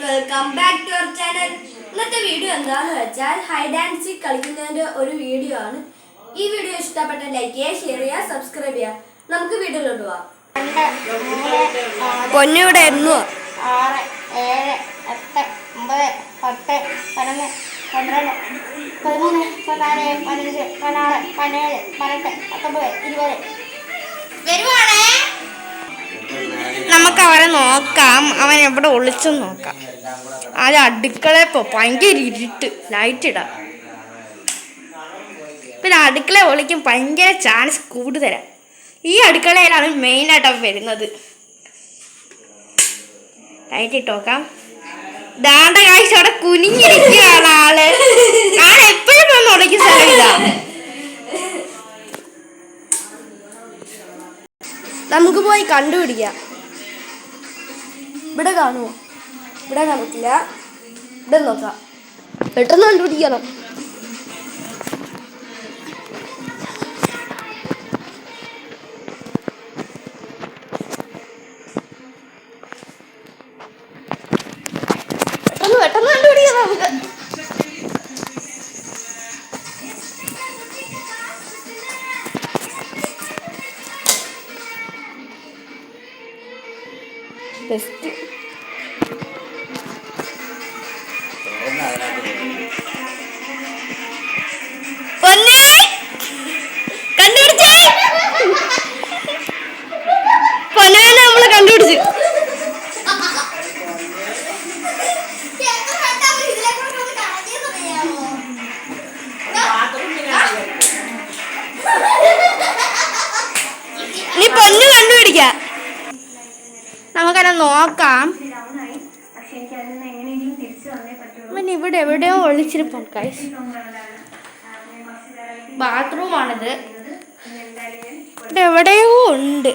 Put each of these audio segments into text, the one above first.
Welcome back to our channel. ഇന്നത്തെ video എന്താണെന്ന് വെച്ചാൽ ഹൈഡ് ആൻഡ് സീക്ക് കളിക്കുന്നതിന്റെ ഒരു വീഡിയോ ആണ്. ഈ വീഡിയോ ഇഷ്ടപ്പെട്ട ലൈക്ക് ചെയ്യുക, ഷെയർ ചെയ്യുക, സബ്സ്ക്രൈബ് ചെയ്യുക. നമുക്ക് വീഡിയോയിലോട്ട് പോവാം. പൊന്നിയുടെ എണ്ണുക 6, 7, 8, 9, 10, 11, 12, 13, 14, 15, 16, 17, 18, 19, 20. വരുവാണേ. നമുക്ക് അവരെ നോക്കാം. അവൻ എവിടെ ഒളിച്ചെന്ന് നോക്കാം. അത് അടുക്കളയിൽ ഭയങ്കര ഇരുട്ട്, ലൈറ്റ് ഇടാം. പിന്നെ അടുക്കള ഒളിക്കും ഭയങ്കര ചാൻസ് കൂടുതലാണ്. ഈ അടുക്കളയിലാണ് മെയിനായിട്ട് അവൻ വരുന്നത്. ലൈറ്റ് ഇട്ട് നോക്കാം. ദാണ്ട കാഴ്ച അവിടെ കുനിഞ്ഞിരിക്കുകയാണ് ആള്. ഞാൻ എപ്പോഴും വന്ന് ഒളിക്കും സ്ഥലം ഇതാ. നമുക്ക് പോയി കണ്ടുപിടിക്കാം. ഇവിടെ കാണുമോ? ഇവിടെ കാണത്തില്ല. ഇവിടെ നോക്കാം. പെട്ടെന്ന് കണ്ടുപിടിക്കണം. പെട്ടെന്ന് കണ്ടുപിടിക്കണം നമുക്ക്. ബെസ്റ്റ് പൊന്നാനെ നമ്മള് കണ്ടുപിടിച്ചു. നീ പൊന്നു കണ്ടുപിടിക്കാം. നമുക്കത് നോക്കാം. പിന്നെ ഇവിടെ എവിടെയോ ഒളിച്ചിരിപ്പുണ്ട് ഗൈസ്. ബാത്റൂമാണിത്. ഇവിടെ എവിടെയോ ഉണ്ട്.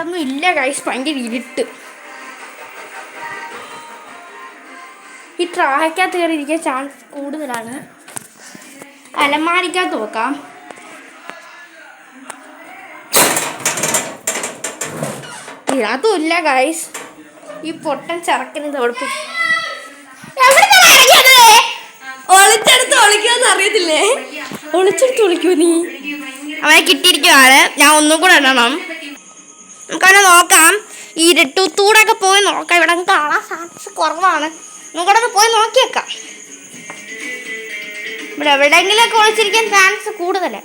ഒന്നും ഇല്ല ഗൈസ്, ഭയങ്കര ഇരുട്ട്. ഈ ട്രാക്കകത്ത് കയറിയിരിക്കാൻ ചാൻസ് കൂടുതലാണ്. അലമാരിക്കകത്ത് നോക്കാം. അതും ഇല്ല ഗൈസ്. ഈ പൊട്ടൻ ചറക്കുന്നത് എവിടെ ഒളിച്ചെടുത്ത് ഒളിക്കുമെന്ന് അറിയത്തില്ലേ? ഒളിച്ചെടുത്ത് ഒളിക്കൂ നീ. അവനെ കിട്ടിയിരിക്കുവാണ്. ഞാൻ ഒന്നും കൂടെ ഇടണം. നമുക്കവനെ നോക്കാം. ഈ ഇരുട്ടൂത്തൂടൊക്കെ പോയി നോക്കാം. ഇവിടെ കാണാൻ ചാൻസ് കുറവാണ്. നമുക്കവിടെ പോയി നോക്കിയേക്കാം. ഇവിടെ എവിടെയെങ്കിലുമൊക്കെ ഒളിച്ചിരിക്കാൻ ചാൻസ് കൂടുതലാണ്.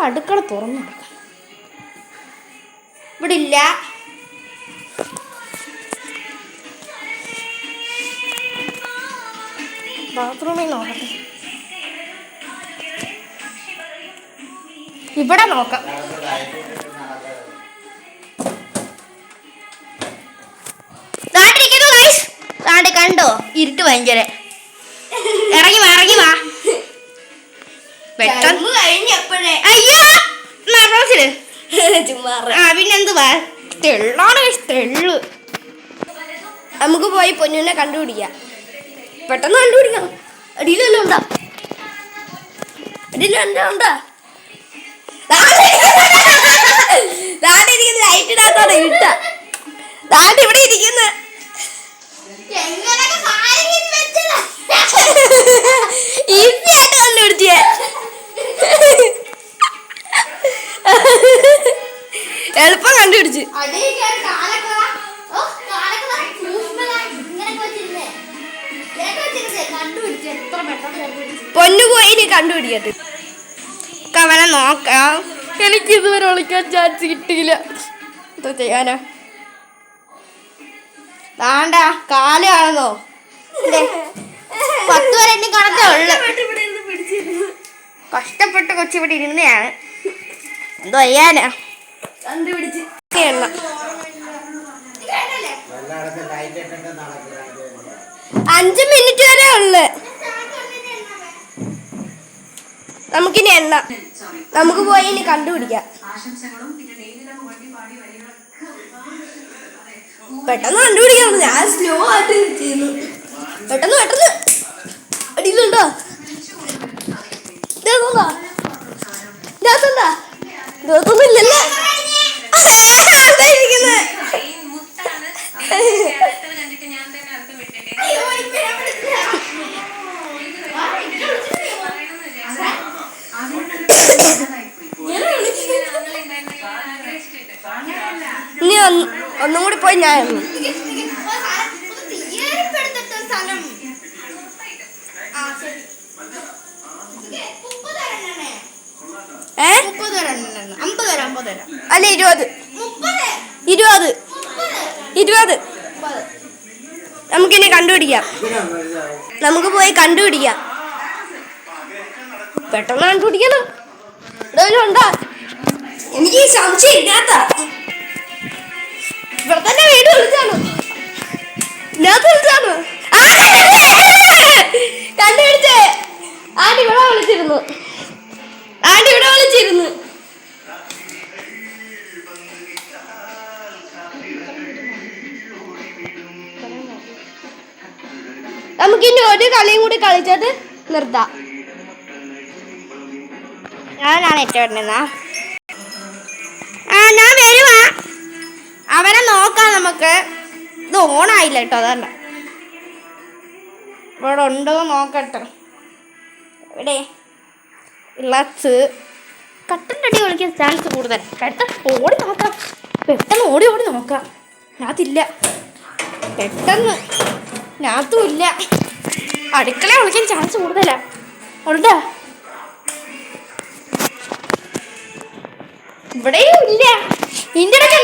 അടുക്കള തുറന്നു കൊടുക്കാം. ഇവിടെ ഇല്ല. ബാത്റൂമിൽ നോക്കട്ടെ. ഇവിടെ നോക്കാം. കണ്ടോ? ഇരുട്ട് ഭയങ്കര. ഇറങ്ങി വാ. പിന്നെന്തുവാ തെള്ളാണ് തെള്ളു. നമുക്ക് പോയി പൊന്നുവിനെ കണ്ടുപിടിക്കാം. പെട്ടെന്ന് കണ്ടുപിടിക്കാം. അടിയിലെല്ലാം ഉണ്ടാ. ലൈറ്റ് ഇടാത്തോടെ ഇരുട്ട. ദാണ്ട് ഇവിടെ ഇരിക്കുന്ന ഈസി ആയിട്ട് കണ്ടുപിടിച്ചേ. എളുപ്പം കണ്ടുപിടിച്ച്. പൊന്നു പോയി കണ്ടുപിടിക്കട്ടെ. അവനെ നോക്കാം. എനിക്ക് ഇതുവരെ ഒളിക്കാൻ ചാൻസ് കിട്ടിയില്ല. എന്താ ചെയ്യാനാ? വേണ്ട കാല് കാണുന്നോ? 10 വരെ എന്നെ കാണത്തേ ഉള്ളു. കഷ്ടപ്പെട്ട് കൊച്ചിവിടെ ഇരുന്നയാണ്. എന്തോ ചെയ്യാനാ? കണ്ടുപിടിച്ച് 5 മിനിറ്റ് വരെ ഉള്ളു. നമുക്കിനി എണ്ണ. നമുക്ക് പോയി ഇനി കണ്ടുപിടിക്കാം. പെട്ടെന്ന് കണ്ടുപിടിക്കാം. ഞാൻ സ്ലോ ആയിട്ട് ചെയ്യുന്നു. പെട്ടെന്ന് അടിയിലുണ്ടോ? ഇതാ ഇതൊന്നുമില്ലല്ലോ. ആണ്ടാ ഇരിക്കുന്നെ. ഇനി ഒന്നും കൂടി പോയി ഞാൻ അല്ല 20 നമുക്കിനി കണ്ടുപിടിക്കാം. നമുക്ക് പോയി കണ്ടുപിടിക്കാം. പെട്ടെന്ന് കണ്ടുപിടിക്കണം. ഇവിടെ ഉണ്ടോ? എനിക്ക് സംശയം ഇല്ലാത്ത ഇവിടെ തന്നെ വീട് വിളിച്ചാണോ? ഇതിനകത്ത് വിളിച്ചാണോ? കണ്ടുപിടിച്ചേ. ആന്റി ഇവിടെ വിളിച്ചിരുന്നു. നമുക്കിനി ഒരു കളിയും കൂടി കളിച്ചിട്ട് നിർത്താം. ഞാനാണ് ഏറ്റവും ഞാൻ വരുവാ. അവരെ നോക്കാം നമുക്ക്. ഇത് ഓണായില്ല കേട്ടോ, അതല്ല ഇവിടെ ഉണ്ടോ നോക്കട്ടെ. ഇവിടെ ഇളച്ച് കട്ടൻ്റെ അടി കളിക്കാൻ ചാൻസ് കൂടുതൽ. ഓടി നോക്കാം. പെട്ടെന്ന് ഓടി നോക്കാം. ഞാത്തില്ല. പെട്ടെന്ന് ഞാത്തും ഇല്ല. അടുക്കള വിളിക്കാൻ ചാൻസ് കൂടുതലാ. ഉണ്ടോ? ഇവിടെയും ഇല്ല. ഇതിൻ്റെ ഇടയ്ക്ക്